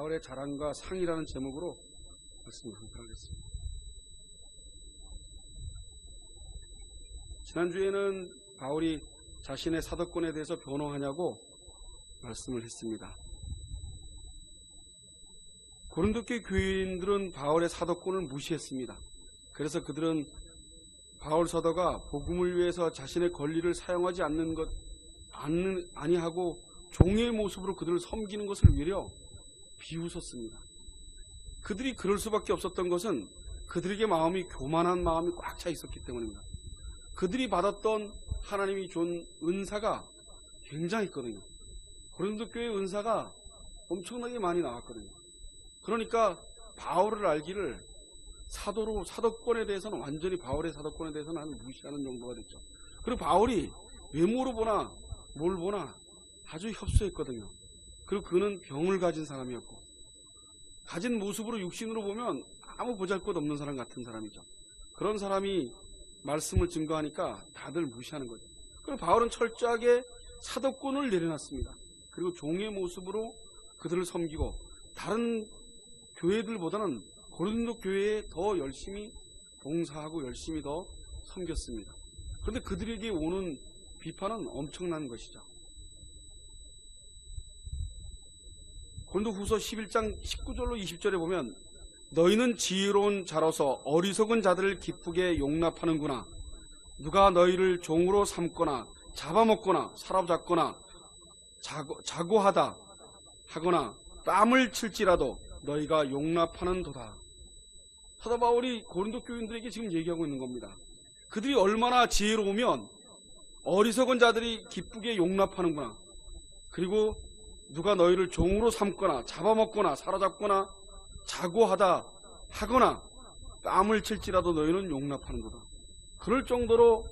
바울의 자랑과 상이라는 제목으로 말씀을 하겠습니다. 지난주에는 바울이 자신의 사도권에 대해서 변호하냐고 말씀을 했습니다. 고린도교 교인들은 바울의 사도권을 무시했습니다. 그래서 그들은 바울 사도가 복음을 위해서 자신의 권리를 사용하지 아니하고 종의 모습으로 그들을 섬기는 것을 위려 비웃었습니다. 그들이 그럴 수밖에 없었던 것은 그들에게 교만한 마음이 꽉 차 있었기 때문입니다. 그들이 받았던 하나님이 준 은사가 굉장했거든요. 고린도교의 은사가 엄청나게 많이 나왔거든요. 그러니까 바울을 알기를 사도권에 대해서는 완전히 바울의 사도권에 대해서는 무시하는 정도가 됐죠. 그리고 바울이 외모로 보나 뭘 보나 아주 협소했거든요. 그리고 그는 병을 가진 사람이었고 가진 모습으로 육신으로 보면 아무 보잘것없는 사람 같은 사람이죠. 그런 사람이 말씀을 증거하니까 다들 무시하는 거죠. 그리고 바울은 철저하게 사도권을 내려놨습니다. 그리고 종의 모습으로 그들을 섬기고 다른 교회들보다는 고린도 교회에 더 열심히 봉사하고 열심히 더 섬겼습니다. 그런데 그들에게 오는 비판은 엄청난 것이죠. 고린도후서 11장 19절로 20절에 보면 너희는 지혜로운 자로서 어리석은 자들을 기쁘게 용납하는구나. 누가 너희를 종으로 삼거나 잡아먹거나 사로잡거나 자고하다 하거나 뺨을 칠지라도 너희가 용납하는도다. 사도 바울이 고린도 교인들에게 지금 얘기하고 있는 겁니다. 그들이 얼마나 지혜로우면 어리석은 자들이 기쁘게 용납하는구나. 그리고 누가 너희를 종으로 삼거나 잡아먹거나 사로잡거나 자고하다 하거나 뺨을 칠지라도 너희는 용납하는도다. 그럴 정도로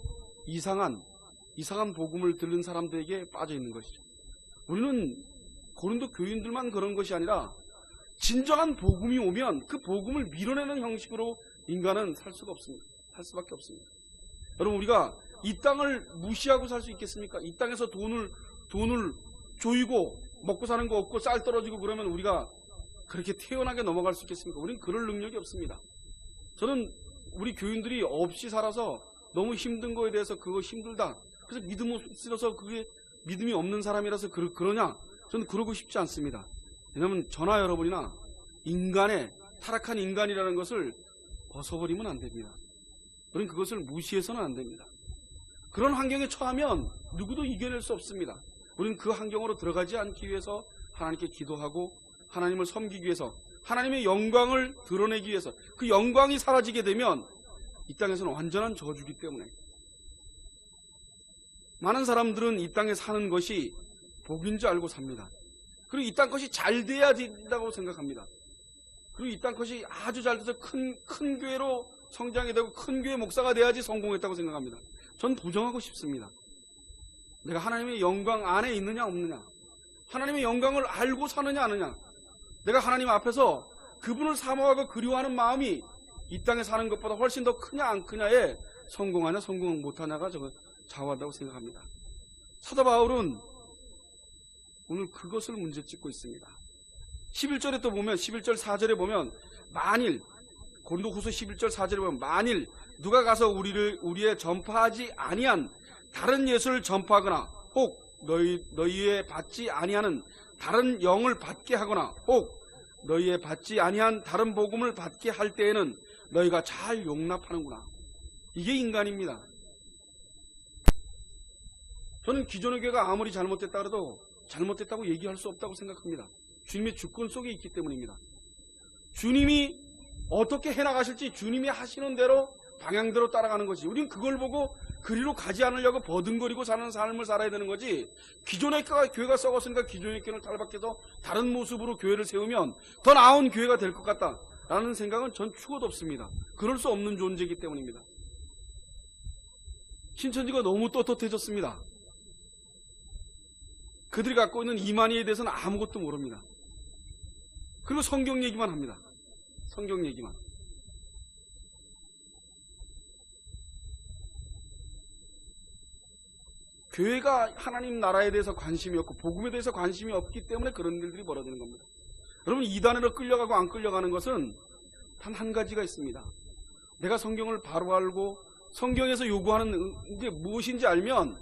이상한 복음을 들은 사람들에게 빠져 있는 것이죠. 우리는 고린도 교인들만 그런 것이 아니라 진정한 복음이 오면 그 복음을 밀어내는 형식으로 인간은 살 수밖에 없습니다. 여러분, 우리가 이 땅을 무시하고 살 수 있겠습니까? 이 땅에서 돈을 조이고 먹고 사는 거 없고 쌀 떨어지고 그러면 우리가 그렇게 태연하게 넘어갈 수 있겠습니까? 우리는 그럴 능력이 없습니다. 저는 우리 교인들이 없이 살아서 너무 힘든 거에 대해서 그거 힘들다. 그래서 믿음 없어서 그게 믿음이 없는 사람이라서 그러냐? 저는 그러고 싶지 않습니다. 왜냐하면 저나 여러분이나 타락한 인간이라는 것을 벗어버리면 안 됩니다. 우리는 그것을 무시해서는 안 됩니다. 그런 환경에 처하면 누구도 이겨낼 수 없습니다. 우리는 그 환경으로 들어가지 않기 위해서 하나님께 기도하고 하나님을 섬기기 위해서 하나님의 영광을 드러내기 위해서 그 영광이 사라지게 되면 이 땅에서는 완전한 저주기 때문에 많은 사람들은 이 땅에 사는 것이 복인 줄 알고 삽니다. 그리고 이 땅 것이 잘 돼야 된다고 생각합니다. 그리고 이 땅 것이 아주 잘 돼서 큰 교회로 성장이 되고 큰 교회 목사가 돼야지 성공했다고 생각합니다. 전 부정하고 싶습니다. 내가 하나님의 영광 안에 있느냐 없느냐, 하나님의 영광을 알고 사느냐 아느냐, 내가 하나님 앞에서 그분을 사모하고 그리워하는 마음이 이 땅에 사는 것보다 훨씬 더 크냐 안 크냐에 성공하냐 성공 못하냐가 좌우한다고 생각합니다. 사도 바울은 오늘 그것을 문제 찍고 있습니다. 11절에 또 보면 11절 4절에 보면 만일 고린도후서 11절 4절에 보면 만일 누가 가서 우리의 전파하지 아니한 다른 예수를 전파하거나 혹 너희의 받지 아니하는 다른 영을 받게 하거나 혹 너희의 받지 아니한 다른 복음을 받게 할 때에는 너희가 잘 용납하는구나. 이게 인간입니다. 저는 기존의 교회가 아무리 잘못됐다 그래도 잘못됐다고 얘기할 수 없다고 생각합니다. 주님의 주권 속에 있기 때문입니다. 주님이 어떻게 해나가실지 주님이 하시는 대로 방향대로 따라가는 것이, 우리는 그걸 보고 그리로 가지 않으려고 버둥거리고 사는 삶을 살아야 되는 거지, 기존의 교회가 썩었으니까 기존의 교회를 탈바해서 다른 모습으로 교회를 세우면 더 나은 교회가 될 것 같다라는 생각은 전 추호도 없습니다. 그럴 수 없는 존재이기 때문입니다. 신천지가 너무 떳떳해졌습니다. 그들이 갖고 있는 이만희에 대해서는 아무것도 모릅니다. 그리고 성경 얘기만 합니다. 성경 얘기만. 교회가 하나님 나라에 대해서 관심이 없고 복음에 대해서 관심이 없기 때문에 그런 일들이 벌어지는 겁니다. 여러분, 이단으로 끌려가고 안 끌려가는 것은 단 한 가지가 있습니다. 내가 성경을 바로 알고 성경에서 요구하는 게 무엇인지 알면,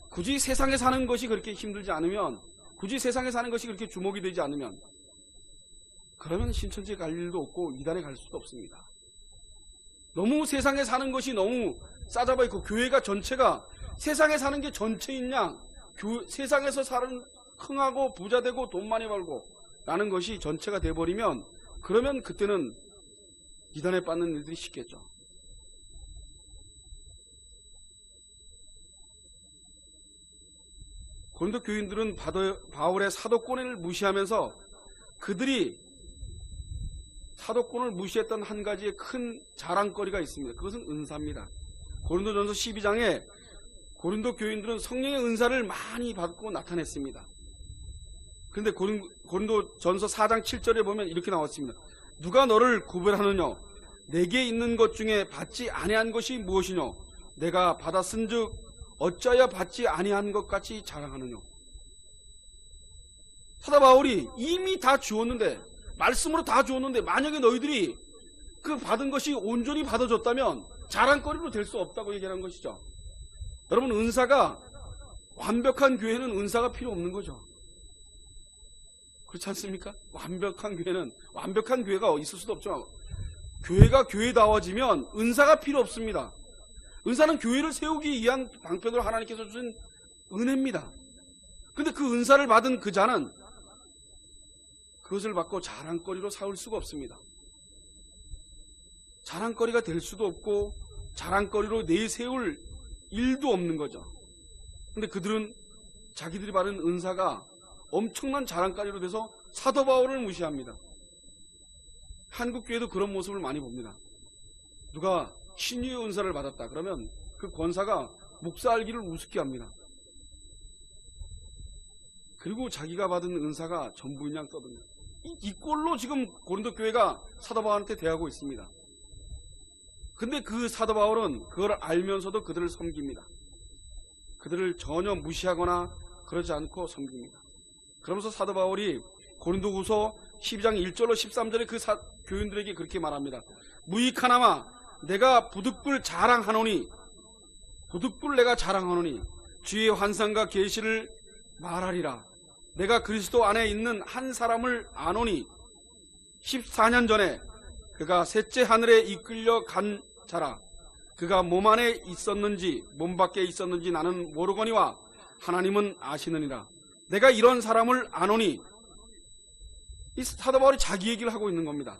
굳이 세상에 사는 것이 그렇게 힘들지 않으면, 굳이 세상에 사는 것이 그렇게 주목이 되지 않으면, 그러면 신천지에 갈 일도 없고 이단에 갈 수도 없습니다. 너무 세상에 사는 것이 너무 싸잡아 있고, 교회가 전체가 세상에 사는 게 전체인 양, 세상에서 사는 흥하고 부자 되고 돈 많이 벌고 라는 것이 전체가 돼버리면, 그러면 그때는 이단에 빠지는 일들이 쉽겠죠. 고린도 교인들은 바울의 사도권을 무시하면서 그들이 사도권을 무시했던 한 가지의 큰 자랑거리가 있습니다. 그것은 은사입니다. 고린도전서 12장에 고린도 교인들은 성령의 은사를 많이 받고 나타냈습니다. 그런데 고린도전서 4장 7절에 보면 이렇게 나왔습니다. 누가 너를 구별하느냐? 내게 있는 것 중에 받지 아니한 것이 무엇이냐? 내가 받았은즉 어찌하여 받지 아니한 것 같이 자랑하느냐? 사도 바울이 이미 다 주었는데, 말씀으로 다 주었는데, 만약에 너희들이 그 받은 것이 온전히 받아줬다면 자랑거리로 될 수 없다고 얘기하는 것이죠. 여러분, 은사가, 완벽한 교회는 은사가 필요 없는 거죠. 그렇지 않습니까? 완벽한 교회가 있을 수도 없죠. 교회가 교회다워지면 은사가 필요 없습니다. 은사는 교회를 세우기 위한 방편으로 하나님께서 주신 은혜입니다. 그런데 그 은사를 받은 그 자는 그것을 받고 자랑거리로 삼을 수가 없습니다. 자랑거리가 될 수도 없고 자랑거리로 내세울 일도 없는 거죠. 그런데 그들은 자기들이 받은 은사가 엄청난 자랑거리로 돼서 사도 바울을 무시합니다. 한국 교회도 그런 모습을 많이 봅니다. 누가 신유의 은사를 받았다 그러면 그 권사가 목사 알기를 우습게 합니다. 그리고 자기가 받은 은사가 전부인 양 떠듭니다. 이 꼴로 지금 고린도 교회가 사도 바울한테 대하고 있습니다. 근데 그 사도 바울은 그걸 알면서도 그들을 섬깁니다. 그들을 전혀 무시하거나 그러지 않고 섬깁니다. 그러면서 사도 바울이 고린도후서 12장 1절로 13절에 그 교인들에게 그렇게 말합니다. 무익하나마 내가 부득불 내가 자랑하노니 주의 환상과 계시를 말하리라. 내가 그리스도 안에 있는 한 사람을 아노니 14년 전에 그가 셋째 하늘에 이끌려 간 자라. 그가 몸 안에 있었는지 몸 밖에 있었는지 나는 모르거니와 하나님은 아시느니라. 내가 이런 사람을 아노니, 이 사도 바울이 자기 얘기를 하고 있는 겁니다.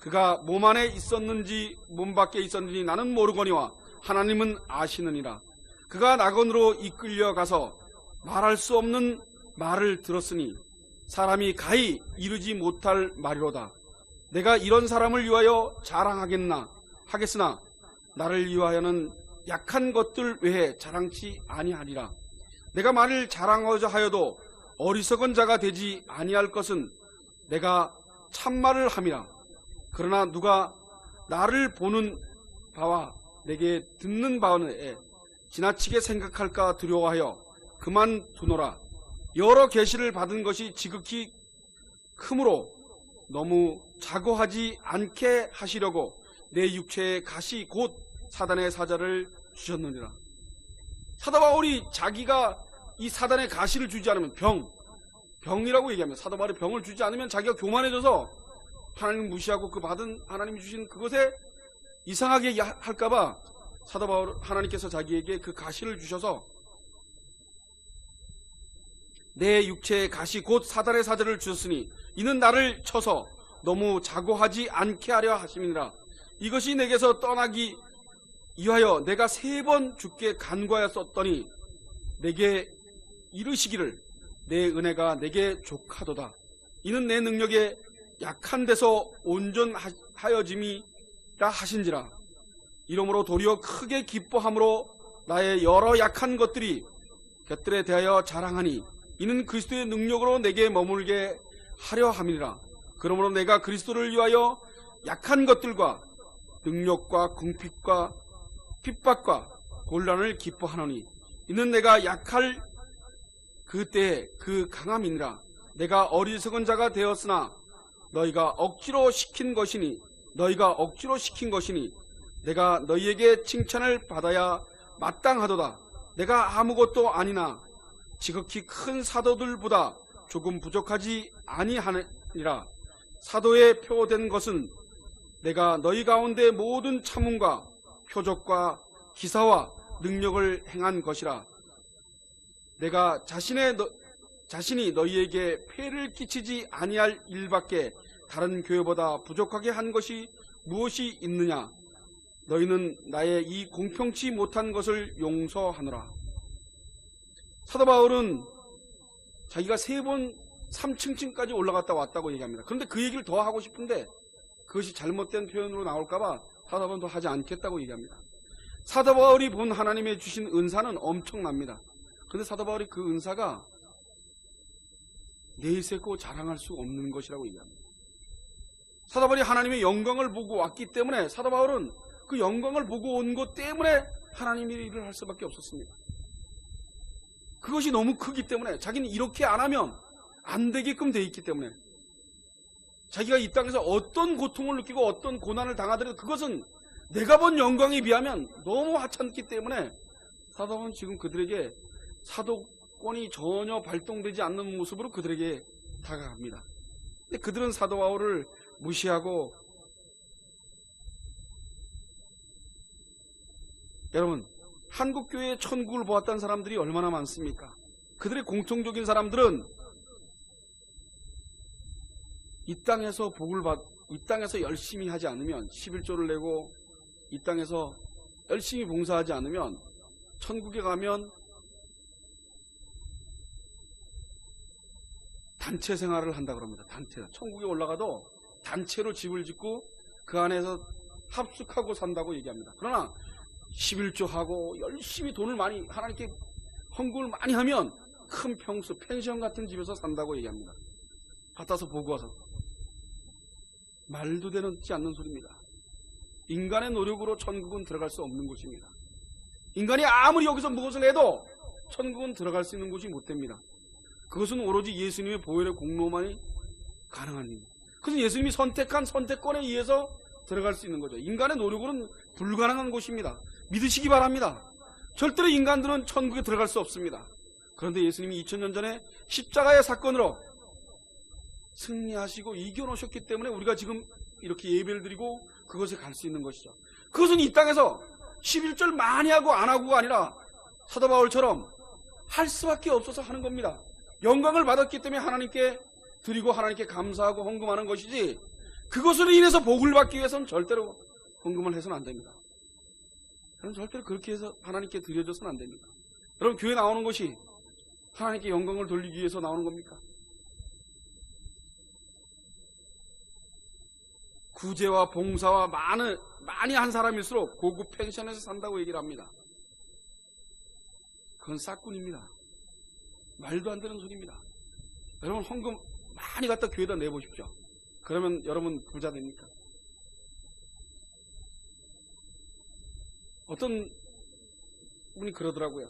그가 몸 안에 있었는지 몸 밖에 있었는지 나는 모르거니와 하나님은 아시느니라. 그가 낙원으로 이끌려 가서 말할 수 없는 말을 들었으니 사람이 가히 이르지 못할 말이로다. 내가 이런 사람을 위하여 하겠으나 나를 위하여는 약한 것들 외에 자랑치 아니하리라. 내가 말을 자랑하고자 하여도 어리석은 자가 되지 아니할 것은 내가 참말을 함이라. 그러나 누가 나를 보는 바와 내게 듣는 바에 지나치게 생각할까 두려워하여 그만두노라. 여러 계시를 받은 것이 지극히 크므로 너무 자고하지 않게 하시려고 내 육체의 가시 곧 사단의 사자를 주셨느니라. 사도 바울이 자기가 이 사단의 가시를 주지 않으면 병이라고 얘기하면, 사도 바울이 병을 주지 않으면 자기가 교만해져서 하나님 무시하고 그 받은 하나님이 주신 그것에 이상하게 할까봐 사도 바울 하나님께서 자기에게 그 가시를 주셔서 내 육체의 가시 곧 사단의 사자를 주셨으니 이는 나를 쳐서 너무 자고하지 않게 하려 하심이니라. 이것이 내게서 떠나기 위하여 내가 3번 주께 간구하였었더니 내게 이르시기를 내 은혜가 내게 족하도다. 이는 내 능력에 약한 데서 온전하여짐이라 하신지라. 이러므로 도리어 크게 기뻐함으로 나의 여러 약한 것들이 곁들에 대하여 자랑하니 이는 그리스도의 능력으로 내게 머물게 하려 함이니라. 그러므로 내가 그리스도를 위하여 약한 것들과 능력과 궁핍과 핍박과 곤란을 기뻐하노니 이는 내가 약할 그때의 그 강함이니라. 내가 어리석은 자가 되었으나 너희가 억지로 시킨 것이니 내가 너희에게 칭찬을 받아야 마땅하도다. 내가 아무것도 아니나 지극히 큰 사도들보다 조금 부족하지 아니하니라. 사도에 표된 것은 내가 너희 가운데 모든 참음과 표적과 기사와 능력을 행한 것이라. 내가 자신이 너희에게 폐를 끼치지 아니할 일밖에 다른 교회보다 부족하게 한 것이 무엇이 있느냐? 너희는 나의 이 공평치 못한 것을 용서하노라. 사도 바울은 자기가 3번 3층까지 올라갔다 왔다고 얘기합니다. 그런데 그 얘기를 더 하고 싶은데 그것이 잘못된 표현으로 나올까봐 사도 바울은 더 하지 않겠다고 얘기합니다. 사도 바울이 본 하나님의 주신 은사는 엄청납니다. 그런데 사도 바울이 그 은사가 내세고 자랑할 수 없는 것이라고 얘기합니다. 사도 바울이 하나님의 영광을 보고 왔기 때문에 사도 바울은 그 영광을 보고 온 것 때문에 하나님의 일을 할 수밖에 없었습니다. 그것이 너무 크기 때문에 자기는 이렇게 안 하면 안 되게끔 돼 있기 때문에 자기가 이 땅에서 어떤 고통을 느끼고 어떤 고난을 당하더라도 그것은 내가 본 영광에 비하면 너무 하찮기 때문에 사도 바울은 지금 그들에게 사도권이 전혀 발동되지 않는 모습으로 그들에게 다가갑니다. 근데 그들은 사도 바울을 무시하고, 여러분 한국교회의 천국을 보았다는 사람들이 얼마나 많습니까? 그들의 공통적인 사람들은 이 땅에서 이 땅에서 열심히 하지 않으면 11조를 내고 이 땅에서 열심히 봉사하지 않으면 천국에 가면 단체 생활을 한다 그럽니다. 천국에 올라가도 단체로 집을 짓고 그 안에서 합숙하고 산다고 얘기합니다. 그러나 11조 하고 열심히 돈을 많이 하나님께 헌금을 많이 하면 큰 평수 펜션 같은 집에서 산다고 얘기합니다. 갖다서 보고 와서 말도 되지 않는 소리입니다. 인간의 노력으로 천국은 들어갈 수 없는 곳입니다. 인간이 아무리 여기서 무엇을 해도 천국은 들어갈 수 있는 곳이 못 됩니다. 그것은 오로지 예수님의 보혈의 공로만이 가능한 일입니다. 그래서 예수님이 선택한 선택권에 의해서 들어갈 수 있는 거죠. 인간의 노력으로는 불가능한 곳입니다. 믿으시기 바랍니다. 절대로 인간들은 천국에 들어갈 수 없습니다. 그런데 예수님이 2000년 전에 십자가의 사건으로 승리하시고 이겨놓으셨기 때문에 우리가 지금 이렇게 예배를 드리고 그것에 갈 수 있는 것이죠. 그것은 이 땅에서 11절 많이 하고 안 하고가 아니라 사도 바울처럼 할 수밖에 없어서 하는 겁니다. 영광을 받았기 때문에 하나님께 드리고 하나님께 감사하고 헌금하는 것이지, 그것으로 인해서 복을 받기 위해서는 절대로 헌금을 해서는 안 됩니다. 여러분 절대로 그렇게 해서 하나님께 드려줘서는 안 됩니다. 여러분 교회 나오는 것이 하나님께 영광을 돌리기 위해서 나오는 겁니까? 구제와 봉사와 많이 한 사람일수록 고급 펜션에서 산다고 얘기를 합니다. 그건 싹군입니다. 말도 안 되는 소리입니다. 여러분 헌금 많이 갖다 교회에다 내보십시오. 그러면 여러분 부자 됩니까? 어떤 분이 그러더라고요.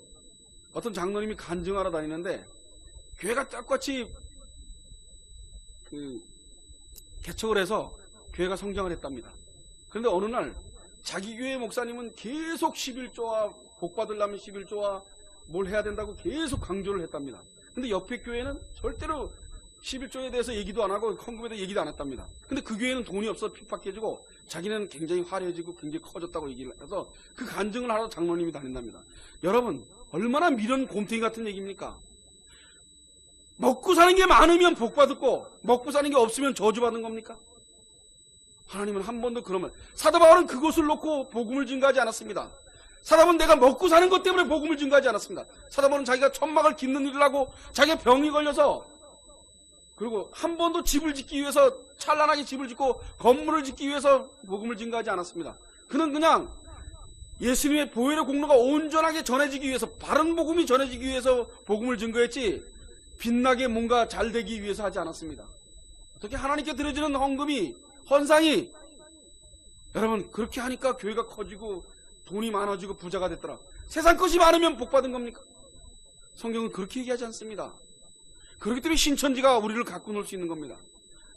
어떤 장로님이 간증하러 다니는데 교회가 똑같이 개척을 해서 교회가 성장을 했답니다. 그런데 어느 날 자기 교회 목사님은 계속 11조와 복 받으려면 11조와 뭘 해야 된다고 계속 강조를 했답니다. 근데 옆에 교회는 절대로 11조에 대해서 얘기도 안 하고 헌금에 대해서 얘기도 안 했답니다. 근데 그 교회는 돈이 없어 핍박해지고 자기는 굉장히 화려해지고 굉장히 커졌다고 얘기를 해서 그 간증을 하러 장로님이 다닌답니다. 여러분 얼마나 미련 곰탱이 같은 얘기입니까? 먹고 사는 게 많으면 복 받고 먹고 사는 게 없으면 저주받는 겁니까? 하나님은 한 번도 그러면, 사도 바울은 그것을 놓고 복음을 증거하지 않았습니다. 사도 바울은 내가 먹고 사는 것 때문에 복음을 증거하지 않았습니다. 사도 바울은 자기가 천막을 깃는 일을 하고 자기가 병이 걸려서, 그리고 한 번도 집을 짓기 위해서 찬란하게 집을 짓고 건물을 짓기 위해서 복음을 증거하지 않았습니다. 그는 그냥 예수님의 보혈의 공로가 온전하게 전해지기 위해서, 바른 복음이 전해지기 위해서 복음을 증거했지 빛나게 뭔가 잘 되기 위해서 하지 않았습니다. 어떻게 하나님께 드려지는 헌금이, 헌상이, 여러분 그렇게 하니까 교회가 커지고 돈이 많아지고 부자가 됐더라. 세상 것이 많으면 복 받은 겁니까? 성경은 그렇게 얘기하지 않습니다. 그렇기 때문에 신천지가 우리를 갖고 놀 수 있는 겁니다.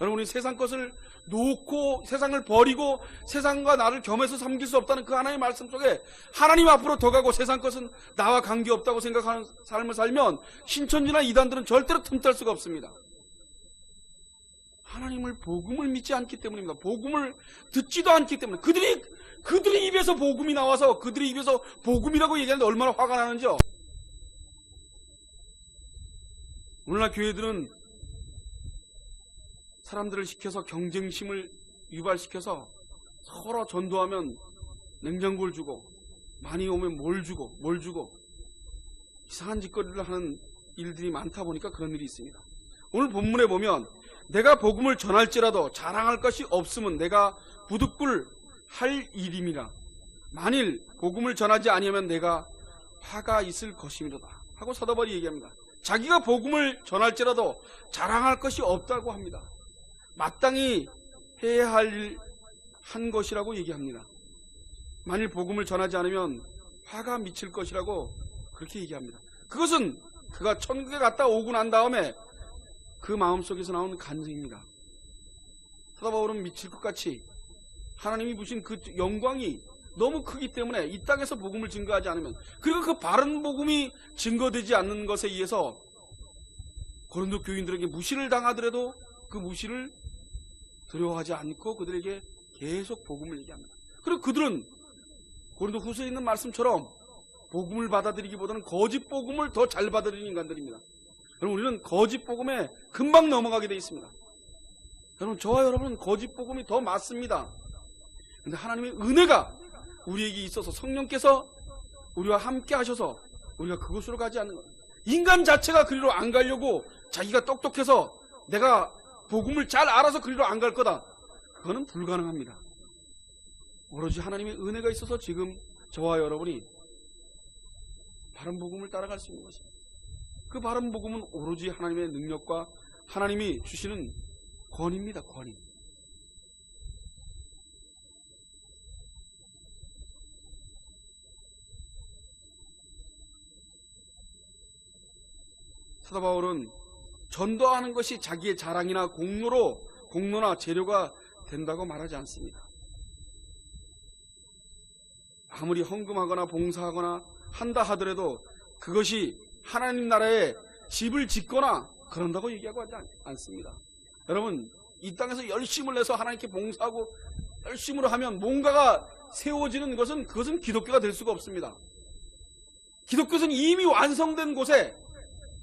여러분, 우리 세상 것을 놓고 세상을 버리고 세상과 나를 겸해서 섬길 수 없다는 그 하나님의 말씀 속에 하나님 앞으로 더 가고 세상 것은 나와 관계없다고 생각하는 삶을 살면 신천지나 이단들은 절대로 틈탈 수가 없습니다. 하나님을, 복음을 믿지 않기 때문입니다. 복음을 듣지도 않기 때문에. 그들의 입에서 복음이 나와서 그들의 입에서 복음이라고 얘기하는데 얼마나 화가 나는지요. 오늘날 교회들은 사람들을 시켜서 경쟁심을 유발시켜서 서로 전도하면 냉장고를 주고 많이 오면 뭘 주고 이상한 짓거리를 하는 일들이 많다 보니까 그런 일이 있습니다. 오늘 본문에 보면 내가 복음을 전할지라도 자랑할 것이 없으면 내가 부득불 할 일임이라. 만일 복음을 전하지 아니하면 내가 화가 있을 것임이로다 하고 사도 바울이 얘기합니다. 자기가 복음을 전할지라도 자랑할 것이 없다고 합니다. 마땅히 해야 할 일 한 것이라고 얘기합니다. 만일 복음을 전하지 않으면 화가 미칠 것이라고 그렇게 얘기합니다. 그것은 그가 천국에 갔다 오고 난 다음에 그 마음속에서 나온 간증입니다. 사도 바울은 미칠 것 같이 하나님이 부신 그 영광이 너무 크기 때문에 이 땅에서 복음을 증거하지 않으면, 그리고 그 바른 복음이 증거되지 않는 것에 의해서 고린도 교인들에게 무시를 당하더라도 그 무시를 두려워하지 않고 그들에게 계속 복음을 얘기합니다. 그리고 그들은 고린도 후서에 있는 말씀처럼 복음을 받아들이기보다는 거짓 복음을 더 잘 받아들이는 인간들입니다. 여러분, 우리는 거짓 복음에 금방 넘어가게 되어 있습니다. 여러분, 저와 여러분은 거짓 복음이 더 맞습니다. 그런데 하나님의 은혜가 우리에게 있어서 성령께서 우리와 함께 하셔서 우리가 그곳으로 가지 않는 거예요. 인간 자체가 그리로 안 가려고 자기가 똑똑해서 내가 복음을 잘 알아서 그리로 안 갈 거다. 그거는 불가능합니다. 오로지 하나님의 은혜가 있어서 지금 저와 여러분이 바른 복음을 따라갈 수 있는 것입니다. 그 바른 복음은 오로지 하나님의 능력과 하나님이 주시는 권위입니다. 권위. 사도 바울은 전도하는 것이 자기의 자랑이나 공로나 재료가 된다고 말하지 않습니다. 아무리 헌금하거나 봉사하거나 한다 하더라도 그것이 하나님 나라에 집을 짓거나 그런다고 얘기하고 하지 않습니다. 여러분, 이 땅에서 열심을 내서 하나님께 봉사하고 열심으로 하면 뭔가가 세워지는 것은, 그것은 기독교가 될 수가 없습니다. 기독교는 이미 완성된 곳에,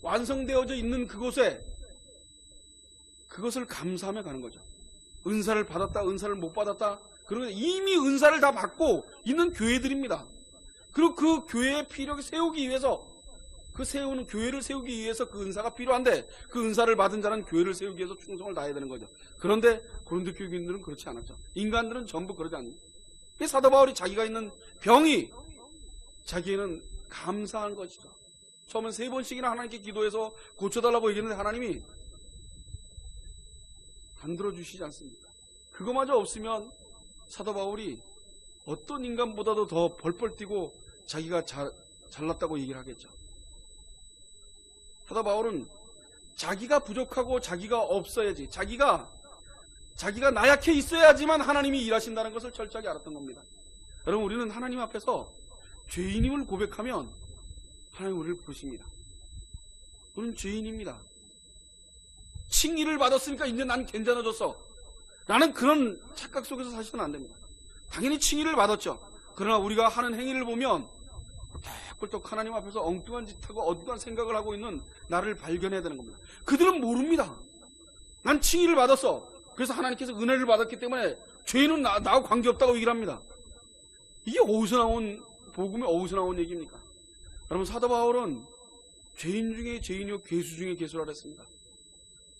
완성되어져 있는 그곳에 그것을 감사하며 가는 거죠. 은사를 받았다, 은사를 못 받았다, 그리고 이미 은사를 다 받고 있는 교회들입니다. 그리고 그 교회의 피력을 세우기 위해서, 그 세우는 교회를 세우기 위해서 그 은사가 필요한데, 그 은사를 받은 자는 교회를 세우기 위해서 충성을 다해야 되는 거죠. 그런데 고린도 교인들은 그렇지 않았죠. 인간들은 전부 그러지 않습니다. 사도 바울이 자기가 있는 병이 자기에는 감사한 것이죠. 처음엔 3번씩이나 하나님께 기도해서 고쳐달라고 얘기했는데 하나님이 안 들어주시지 않습니까? 그거마저 없으면 사도 바울이 어떤 인간보다도 더 벌벌 뛰고 자기가 잘났다고 얘기를 하겠죠. 사도 바울은 자기가 부족하고 자기가 없어야지, 자기가 나약해 있어야지만 하나님이 일하신다는 것을 철저하게 알았던 겁니다. 여러분, 우리는 하나님 앞에서 죄인임을 고백하면 하나님 우리를 부르십니다. 우리는 죄인입니다. 칭의를 받았으니까 이제 난 괜찮아졌어 라는 그런 착각 속에서 사시면 안 됩니다. 당연히 칭의를 받았죠. 그러나 우리가 하는 행위를 보면 꿀떡꿀떡 하나님 앞에서 엉뚱한 짓하고 어떠한 생각을 하고 있는 나를 발견해야 되는 겁니다. 그들은 모릅니다. 난 칭의를 받았어. 그래서 하나님께서 은혜를 받았기 때문에 죄인은 나하고 관계없다고 얘기를 합니다. 이게 어디서 나온 복음이 어디서 나온 얘기입니까? 여러분, 사도 바울은 죄인 중에 죄인이요 괴수 중에 괴수라 했습니다.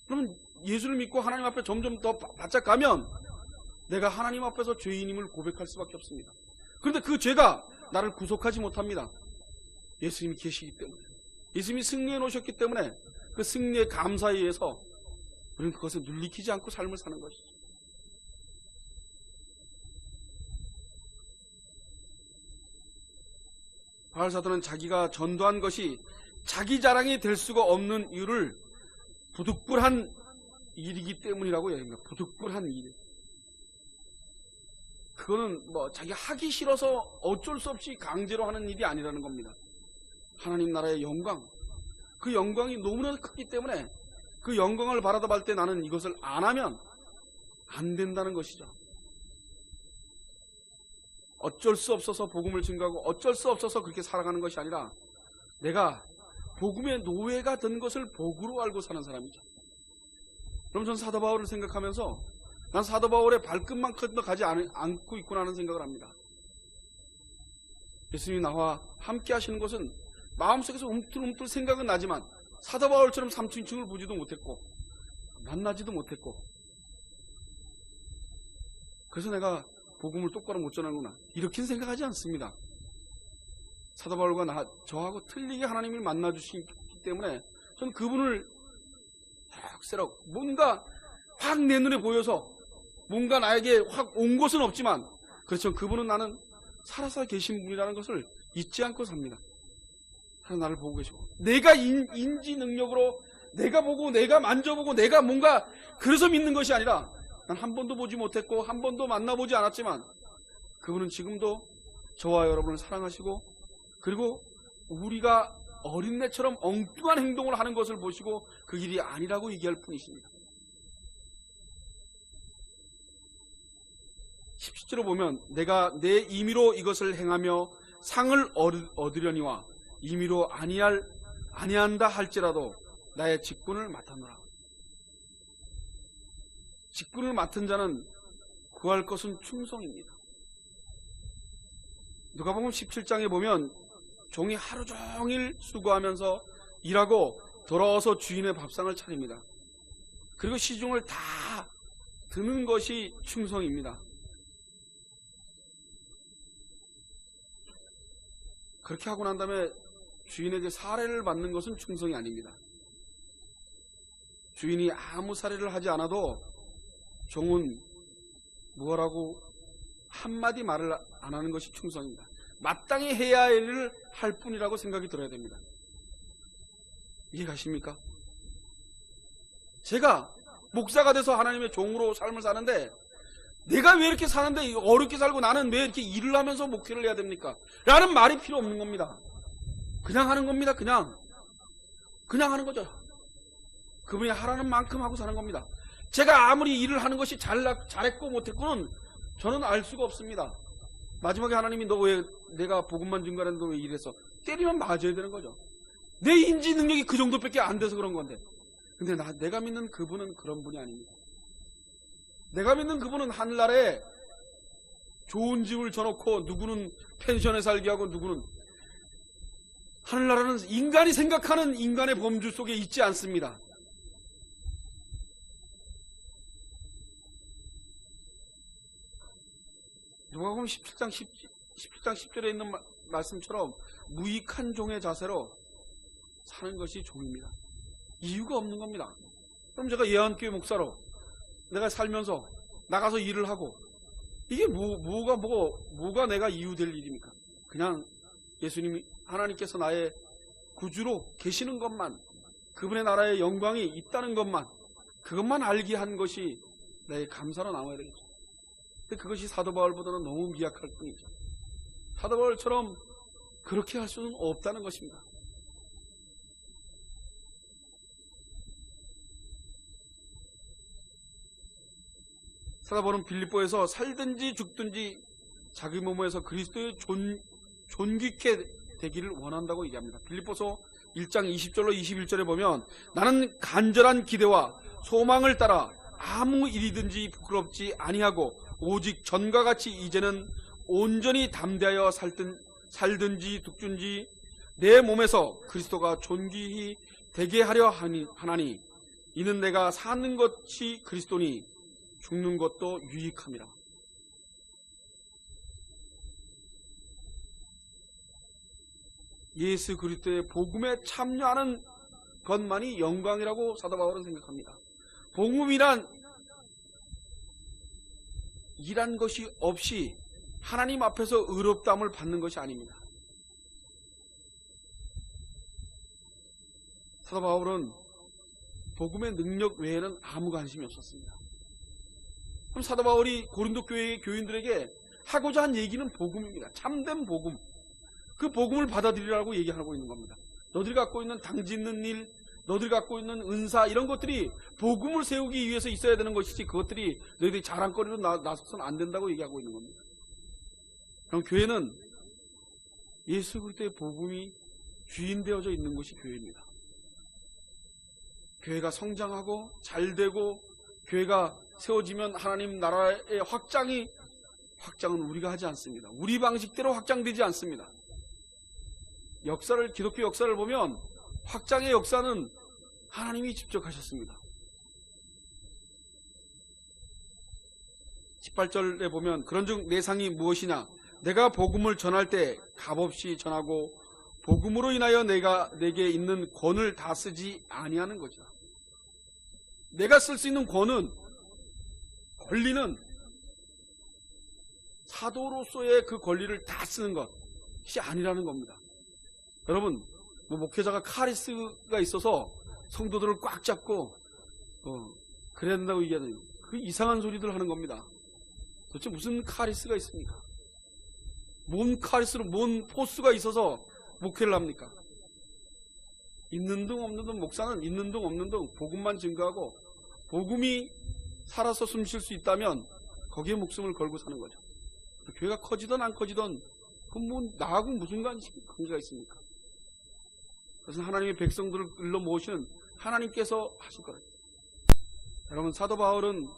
그러면 예수를 믿고 하나님 앞에 점점 더 바짝 가면 내가 하나님 앞에서 죄인임을 고백할 수밖에 없습니다. 그런데 그 죄가 나를 구속하지 못합니다. 예수님이 계시기 때문에, 예수님이 승리해 놓으셨기 때문에 그 승리의 감사에 의해서 우리는 그것에 눌리키지 않고 삶을 사는 것이죠. 바울 사도는 자기가 전도한 것이 자기 자랑이 될 수가 없는 이유를 부득불한 일이기 때문이라고 얘기합니다. 부득불한 일. 그거는 자기 하기 싫어서 어쩔 수 없이 강제로 하는 일이 아니라는 겁니다. 하나님 나라의 영광, 그 영광이 너무나 크기 때문에 그 영광을 바라다 볼 때 나는 이것을 안 하면 안 된다는 것이죠. 어쩔 수 없어서 복음을 증거하고 어쩔 수 없어서 그렇게 살아가는 것이 아니라 내가 복음의 노예가 된 것을 복으로 알고 사는 사람이죠. 그럼 전 사도 바울을 생각하면서 난 사도 바울의 발끝만큼도 가지 않고 있구나 하는 생각을 합니다. 예수님이 나와 함께 하시는 것은 마음속에서 움틀움틀 생각은 나지만 사도 바울처럼 3층을 보지도 못했고 만나지도 못했고 그래서 내가 복음을 똑바로 못 전하는구나 이렇게는 생각하지 않습니다. 사도 바울과 저하고 틀리게 하나님이 만나주시기 때문에 저는 그분을 새록새록 뭔가 확 내 눈에 보여서 뭔가 나에게 확 온 것은 없지만 그렇지만 그분은 나는 살아서 계신 분이라는 것을 잊지 않고 삽니다. 하나님 나를 보고 계시고 내가 인지 능력으로 내가 보고 내가 만져보고 내가 뭔가 그래서 믿는 것이 아니라 난 한 번도 보지 못했고 한 번도 만나보지 않았지만 그분은 지금도 저와 여러분을 사랑하시고 그리고 우리가 어린애처럼 엉뚱한 행동을 하는 것을 보시고 그 길이 아니라고 얘기할 뿐이십니다. 17절로 보면 내가 내 임의로 이것을 행하며 상을 얻으려니와 임의로 아니한다 할지라도 나의 직분을 맡았노라. 직분을 맡은 자는 구할 것은 충성입니다. 누가복음 17장에 보면 종이 하루 종일 수고하면서 일하고 돌아와서 주인의 밥상을 차립니다. 그리고 시중을 다 드는 것이 충성입니다. 그렇게 하고 난 다음에 주인에게 사례를 받는 것은 충성이 아닙니다. 주인이 아무 사례를 하지 않아도 종은 뭐라고 한마디 말을 안 하는 것이 충성입니다. 마땅히 해야 할 일을 할 뿐이라고 생각이 들어야 됩니다. 이해가십니까? 제가 목사가 돼서 하나님의 종으로 삶을 사는데 내가 왜 이렇게 사는데 어렵게 살고 나는 왜 이렇게 일을 하면서 목회를 해야 됩니까? 라는 말이 필요 없는 겁니다. 그냥 하는 겁니다. 그냥 하는 거죠. 그분이 하라는 만큼 하고 사는 겁니다. 제가 아무리 일을 하는 것이 잘했고 못했고는 저는 알 수가 없습니다. 마지막에 하나님이 너 왜 내가 복음만 증거하는데 왜 일했어? 때리면 맞아야 되는 거죠. 내 인지 능력이 그 정도밖에 안 돼서 그런 건데. 근데 내가 믿는 그분은 그런 분이 아닙니다. 내가 믿는 그분은 하늘나라에 좋은 집을 줘놓고 누구는 펜션에 살게 하고 누구는 하늘나라는 인간이 생각하는 인간의 범주 속에 있지 않습니다. 누가복음 17장 10절에 있는 말씀처럼 무익한 종의 자세로 사는 것이 종입니다. 이유가 없는 겁니다. 그럼 제가 예언교회 목사로 내가 살면서 나가서 일을 하고 이게 뭐가 내가 이유 될 일입니까? 그냥 예수님이 하나님께서 나의 구주로 계시는 것만 그분의 나라의 영광이 있다는 것만 그것만 알게 한 것이 내 감사로 남아야 되겠죠. 근데 그것이 사도 바울보다는 너무 미약할 뿐이죠. 사도 바울처럼 그렇게 할 수는 없다는 것입니다. 사도 바울은 빌립보에서 살든지 죽든지 자기 몸에서 그리스도의 존귀케 되기를 원한다고 얘기합니다. 빌립보서 1장 20절로 21절에 보면 나는 간절한 기대와 소망을 따라 아무 일이든지 부끄럽지 아니하고 오직 전과 같이 이제는 온전히 담대하여 살든지 죽든지 내 몸에서 그리스도가 존귀히 되게 하려 하나니 이는 내가 사는 것이 그리스도니 죽는 것도 유익함이라. 예수 그리스도의 복음에 참여하는 것만이 영광이라고 사도 바울은 생각합니다. 복음이란 일한 것이 없이 하나님 앞에서 의롭다함을 받는 것이 아닙니다. 사도 바울은 복음의 능력 외에는 아무 관심이 없었습니다. 그럼 사도 바울이 고린도 교회의 교인들에게 하고자 한 얘기는 복음입니다. 참된 복음. 그 복음을 받아들이라고 얘기하고 있는 겁니다. 너들이 갖고 있는 당지 있는 일, 너들이 갖고 있는 은사, 이런 것들이 복음을 세우기 위해서 있어야 되는 것이지, 그것들이 너희들이 자랑거리로 나서서는 안 된다고 얘기하고 있는 겁니다. 그럼 교회는 예수 그리스도의 복음이 주인 되어져 있는 것이 교회입니다. 교회가 성장하고 잘되고 교회가 세워지면 하나님 나라의 확장은 우리가 하지 않습니다. 우리 방식대로 확장되지 않습니다. 기독교 역사를 보면 확장의 역사는 하나님이 직접 하셨습니다. 18절에 보면 그런즉 내 상이 무엇이냐, 내가 복음을 전할 때 값없이 전하고 복음으로 인하여 내게 있는 권을 다 쓰지 아니하는 것이다. 내가 쓸 수 있는 권리는 사도로서의 그 권리를 다 쓰는 것이 아니라는 겁니다. 여러분, 목회자가 카리스가 있어서 성도들을 꽉 잡고 그래야 된다고 얘기하는 그 이상한 소리들 하는 겁니다. 도대체 무슨 카리스가 있습니까? 뭔 카리스로, 뭔 포스가 있어서 목회를 합니까? 있는 등 없는 등, 목사는 있는 등 없는 등 복음만 증거하고 복음이 살아서 숨 쉴 수 있다면 거기에 목숨을 걸고 사는 거죠. 교회가 커지든 안 커지든 그건 나하고 무슨 관계가 있습니까? 그것은 하나님의 백성들을 일러 모으시는 하나님께서 하실 거예요. 여러분, 사도 바울은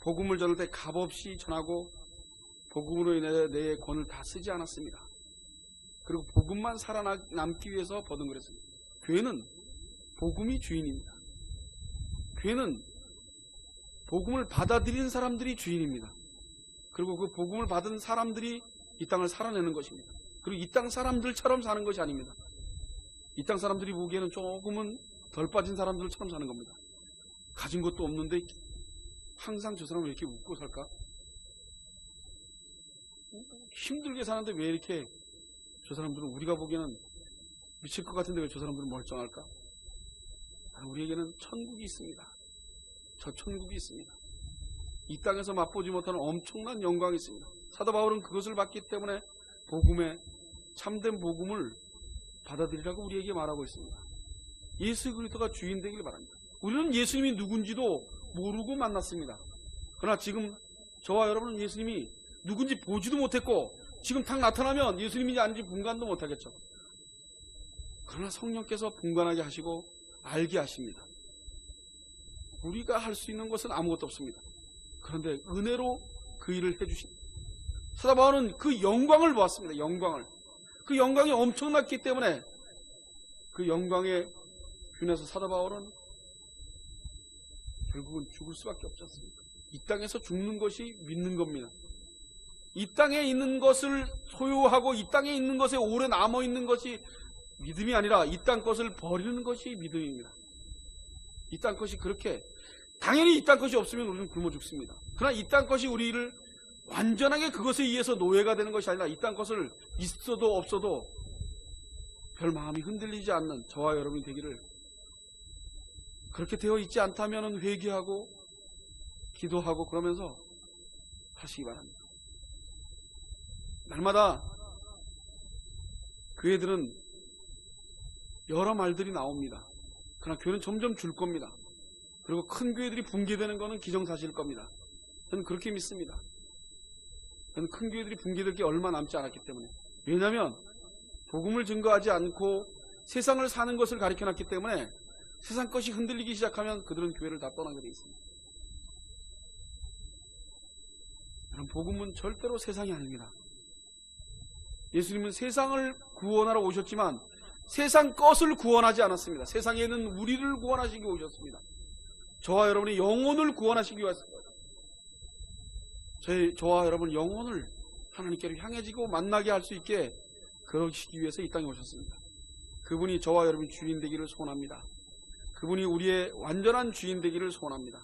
복음을 전할 때 값없이 전하고 복음으로 인해 내 권을 다 쓰지 않았습니다. 그리고 복음만 살아남기 위해서 버둥거렸습니다. 교회는 복음이 주인입니다. 교회는 복음을 받아들인 사람들이 주인입니다. 그리고 그 복음을 받은 사람들이 이 땅을 살아내는 것입니다. 그리고 이 땅 사람들처럼 사는 것이 아닙니다. 이 땅 사람들이 보기에는 조금은 덜 빠진 사람들처럼 사는 겁니다. 가진 것도 없는데 항상 저 사람은 왜 이렇게 웃고 살까? 힘들게 사는데 왜 이렇게 저 사람들은, 우리가 보기에는 미칠 것 같은데 왜 저 사람들은 멀쩡할까? 우리에게는 천국이 있습니다. 저 천국이 있습니다. 이 땅에서 맛보지 못하는 엄청난 영광이 있습니다. 사도 바울은 그것을 받기 때문에 참된 복음을 받아들이라고 우리에게 말하고 있습니다. 예수 그리스도가 주인 되길 바랍니다. 우리는 예수님이 누군지도 모르고 만났습니다. 그러나 지금 저와 여러분은 예수님이 누군지 보지도 못했고 지금 탁 나타나면 예수님인지 아닌지 분간도 못하겠죠. 그러나 성령께서 분간하게 하시고 알게 하십니다. 우리가 할 수 있는 것은 아무것도 없습니다. 그런데 은혜로 그 일을 해주십니다. 사도 바울은 그 영광을 보았습니다. 그 영광이 엄청났기 때문에 그 영광에 균해서 사도 바울은 결국은 죽을 수밖에 없지 않습니까? 이 땅에서 죽는 것이 믿는 겁니다. 이 땅에 있는 것을 소유하고 이 땅에 있는 것에 오래 남아있는 것이 믿음이 아니라 이 땅 것을 버리는 것이 믿음입니다. 이 땅 것이 그렇게, 당연히 이 땅 것이 없으면 우리는 굶어 죽습니다. 그러나 이 땅 것이 우리를 완전하게 그것에 의해서 노예가 되는 것이 아니라 이 땅 것을 있어도 없어도 별 마음이 흔들리지 않는 저와 여러분이 되기를, 그렇게 되어 있지 않다면 회개하고 기도하고 그러면서 하시기 바랍니다. 날마다 교회들은 여러 말들이 나옵니다. 그러나 교회는 점점 줄 겁니다. 그리고 큰 교회들이 붕괴되는 것은 기정사실일 겁니다. 저는 그렇게 믿습니다. 저는 큰 교회들이 붕괴될 게 얼마 남지 않았기 때문에. 왜냐하면 복음을 증거하지 않고 세상을 사는 것을 가르쳐놨기 때문에 세상 것이 흔들리기 시작하면 그들은 교회를 다 떠나게 되어 있습니다. 여러분, 복음은 절대로 세상이 아닙니다. 예수님은 세상을 구원하러 오셨지만 세상 것을 구원하지 않았습니다. 세상에는 우리를 구원하시기 위해 오셨습니다. 저와 여러분의 영혼을 구원하시기 위해 왔습니다. 저와 여러분 영혼을 하나님께로 향해지고 만나게 할 수 있게 그러시기 위해서 이 땅에 오셨습니다. 그분이 저와 여러분 주인 되기를 소원합니다. 그분이 우리의 완전한 주인 되기를 소원합니다.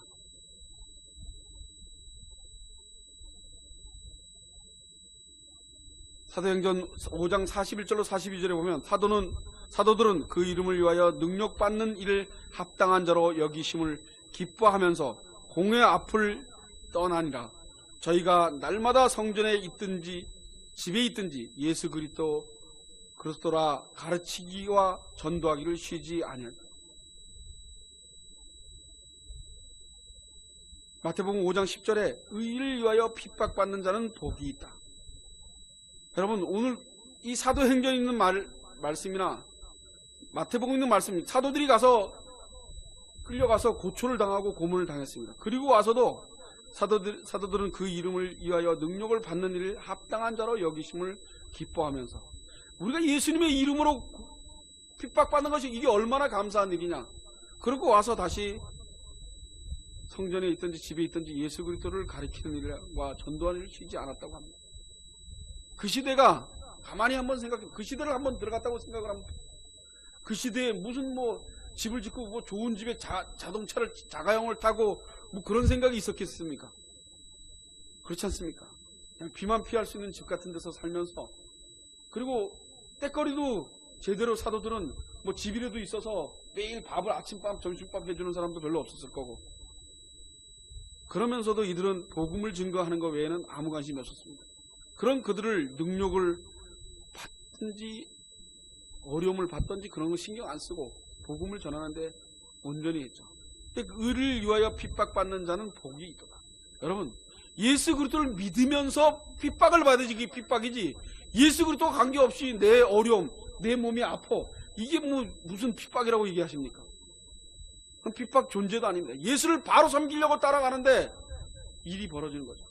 사도행전 5장 41절로 42절에 보면 사도는 사도들은 그 이름을 위하여 능력받는 일을 합당한 자로 여기심을 기뻐하면서 공회 앞을 떠나니라. 저희가 날마다 성전에 있든지 집에 있든지 예수 그리스도라 가르치기와 전도하기를 쉬지 아니하리라. 마태복음 5장 10절에 의를 위하여 핍박받는 자는 복이 있다. 여러분, 오늘 이 사도행전에 있는 말씀이나 마태복음에 있는 말씀, 사도들이 끌려가서 고초를 당하고 고문을 당했습니다. 그리고 와서도 사도들은 그 이름을 위하여 능력을 받는 일을 합당한 자로 여기심을 기뻐하면서, 우리가 예수님의 이름으로 핍박받는 것이 이게 얼마나 감사한 일이냐. 그러고 와서 다시 성전에 있든지 집에 있든지 예수 그리스도를 가리키는 일과 전도하는 일을 쉬지 않았다고 합니다. 그 시대가 가만히 한번 생각해, 그 시대를 한번 들어갔다고 생각을 하면, 그 시대에 무슨 집을 짓고 좋은 집에 자동차를 자가용을 타고 그런 생각이 있었겠습니까? 그렇지 않습니까? 그냥 비만 피할 수 있는 집 같은 데서 살면서, 그리고 때거리도 제대로 사도들은 집이라도 있어서 매일 밥을 아침밥 점심밥 해주는 사람도 별로 없었을 거고, 그러면서도 이들은 복음을 증거하는 것 외에는 아무 관심이 없었습니다. 그런 그들을 능력을 받든지 어려움을 받든지 그런 거 신경 안 쓰고 복음을 전하는데 온전히 했죠. 의를 위하여 핍박받는 자는 복이 있도다. 여러분, 예수 그리스도를 믿으면서 핍박을 받으지, 이게 핍박이지, 예수 그리스도와 관계없이 내 어려움, 내 몸이 아파, 이게 무슨 핍박이라고 얘기하십니까? 그럼 핍박 존재도 아닙니다. 예수를 바로 섬기려고 따라가는데 일이 벌어지는 거죠.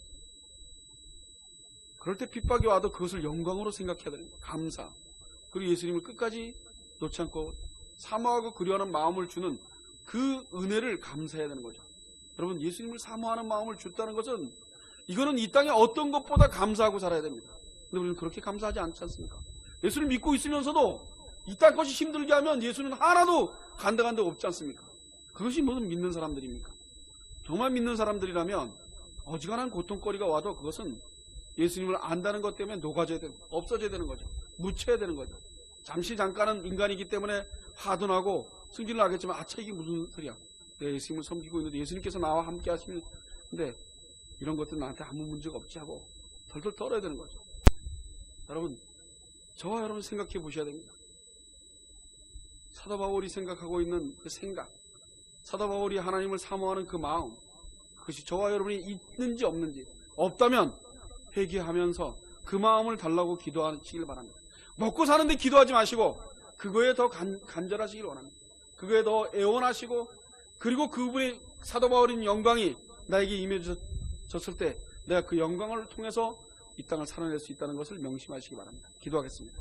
그럴 때 핍박이 와도 그것을 영광으로 생각해야 됩니다. 감사. 그리고 예수님을 끝까지 놓지 않고 사모하고 그리워하는 마음을 주는 그 은혜를 감사해야 되는 거죠. 여러분, 예수님을 사모하는 마음을 줬다는 것은, 이거는 이 땅에 어떤 것보다 감사하고 살아야 됩니다. 근데 우리는 그렇게 감사하지 않지 않습니까? 예수를 믿고 있으면서도 이 땅 것이 힘들게 하면 예수는 하나도 간당한 데가 없지 않습니까? 그것이 무슨 믿는 사람들입니까? 정말 믿는 사람들이라면 어지간한 고통거리가 와도 그것은 예수님을 안다는 것 때문에 녹아져야 되는, 없어져야 되는 거죠. 묻혀야 되는 거죠. 잠깐은 인간이기 때문에 화도 나고 승진을 하겠지만, 아차, 이게 무슨 소리야. 내가 예수님을 섬기고 있는데 예수님께서 나와 함께 하시는데 이런 것들은 나한테 아무 문제가 없지 하고 덜덜 떨어야 되는 거죠. 여러분, 저와 여러분 생각해 보셔야 됩니다. 사도 바울이 생각하고 있는 그 생각, 사도 바울이 하나님을 사모하는 그 마음, 그것이 저와 여러분이 있는지 없는지, 없다면 회개하면서 그 마음을 달라고 기도하시길 바랍니다. 먹고 사는데 기도하지 마시고 그거에 더 간절하시길 원합니다. 그거에 더 애원하시고, 그리고 그분의 사도 바울인 영광이 나에게 임해졌을 때 내가 그 영광을 통해서 이 땅을 살아낼 수 있다는 것을 명심하시기 바랍니다. 기도하겠습니다.